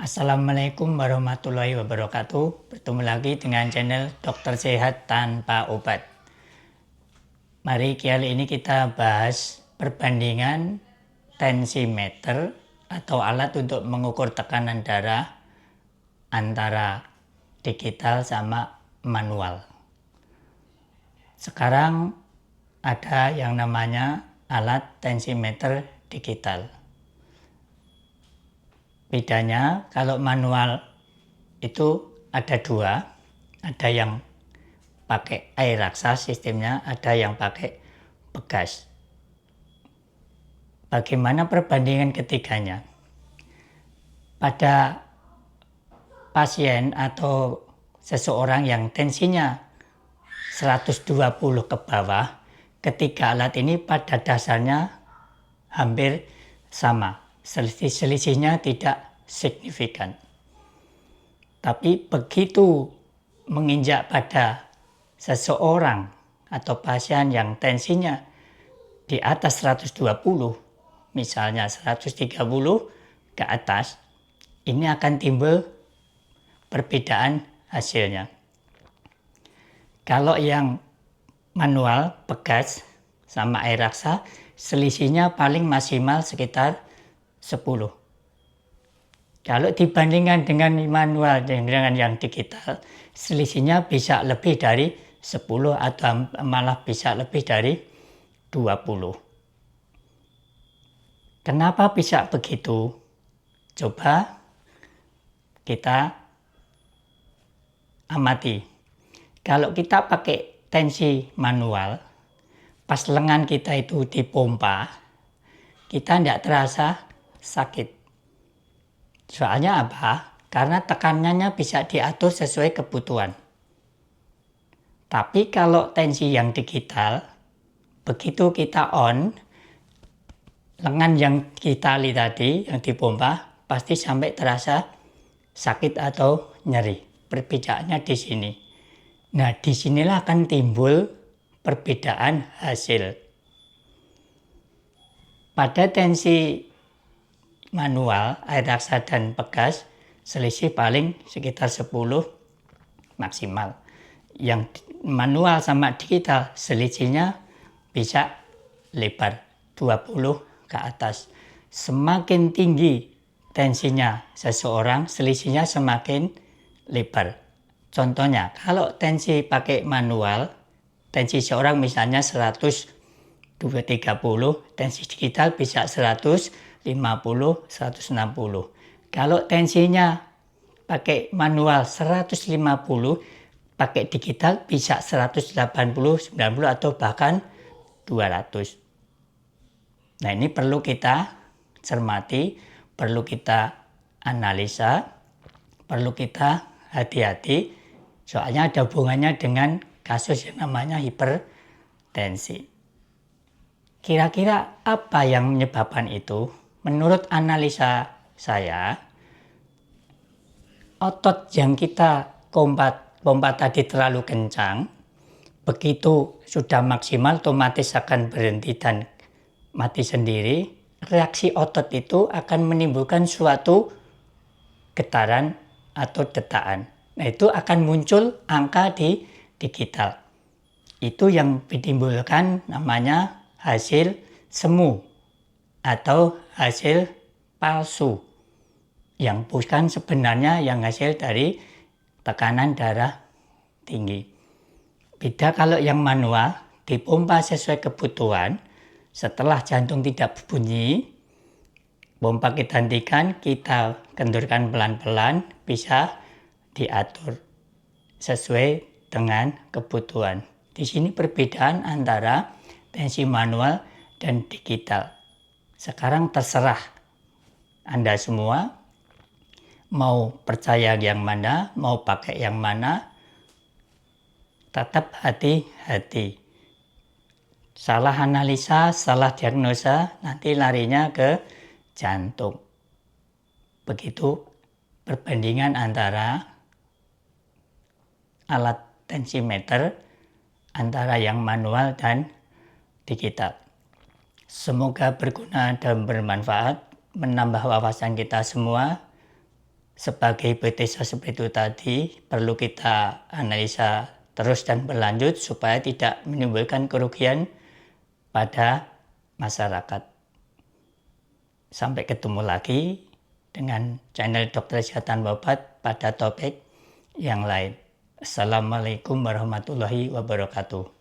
Assalamualaikum warahmatullahi wabarakatuh. Bertemu lagi dengan channel Dokter Sehat Tanpa Obat. Mari kali ini kita bahas perbandingan tensimeter atau alat untuk mengukur tekanan darah antara digital sama manual. Sekarang ada yang namanya alat tensimeter digital. Bedanya kalau manual itu ada dua, ada yang pakai air raksa sistemnya, ada yang pakai pegas. Bagaimana perbandingan ketiganya? Pada pasien atau seseorang yang tensinya 120 ke bawah, ketiga alat ini pada dasarnya hampir sama. Selisihnya tidak signifikan. Tapi begitu menginjak pada seseorang atau pasien yang tensinya di atas 120, misalnya 130 ke atas, ini akan timbul perbedaan hasilnya. Kalau yang manual, pegas, sama air raksa, selisihnya paling maksimal sekitar 10. Kalau dibandingkan dengan manual dengan yang digital, selisihnya bisa lebih dari 10 atau malah bisa lebih dari 20. Kenapa bisa begitu? Coba kita amati. Kalau kita pakai tensi manual, pas lengan kita itu dipompa, kita tidak terasa sakit. Soalnya apa? Karena tekanannya bisa diatur sesuai kebutuhan. Tapi kalau tensi yang digital, begitu kita on, lengan yang kita lihat tadi, yang dipompa, pasti sampai terasa sakit atau nyeri. Perbedaannya di sini. Nah, disinilah akan timbul perbedaan hasil. Pada tensi manual, air raksa dan pegas, selisih paling sekitar 10 maksimal. Yang manual sama digital, selisihnya bisa lebar 20 ke atas. Semakin tinggi tensinya seseorang, selisihnya semakin lebar. Contohnya, kalau tensi pakai manual, tensi seorang misalnya 130, tensi digital bisa 150, 160. Kalau tensinya pakai manual 150, pakai digital bisa 180, 90 atau bahkan 200. Nah, ini perlu kita cermati, perlu kita analisa, perlu kita hati-hati, soalnya ada hubungannya dengan kasus yang namanya hipertensi. Kira-kira apa yang menyebabkan itu? Menurut analisa saya, otot yang kita pompa tadi terlalu kencang, begitu sudah maksimal otomatis akan berhenti dan mati sendiri. Reaksi otot itu akan menimbulkan suatu getaran atau detaan. Nah, itu akan muncul angka di digital. Itu yang ditimbulkan namanya hasil semu atau hasil palsu, yang bukan sebenarnya yang hasil dari tekanan darah tinggi. Beda kalau yang manual, dipompa sesuai kebutuhan, setelah jantung tidak berbunyi, pompa kita hentikan, kita kendurkan pelan-pelan, bisa diatur sesuai dengan kebutuhan. Di sini perbedaan antara tensi manual dan digital. Sekarang terserah Anda semua mau percaya yang mana, mau pakai yang mana. Tetap hati-hati. Salah analisa, salah diagnosa, nanti larinya ke jantung. Begitu perbandingan antara alat tensimeter antara yang manual dan digital. Semoga berguna dan bermanfaat, menambah wawasan kita semua. sebagai hipotesa seperti itu tadi perlu kita analisa terus dan berlanjut supaya tidak menimbulkan kerugian pada masyarakat. Sampai ketemu lagi dengan channel Dokter Kesehatan Babat pada topik yang lain. Assalamualaikum warahmatullahi wabarakatuh.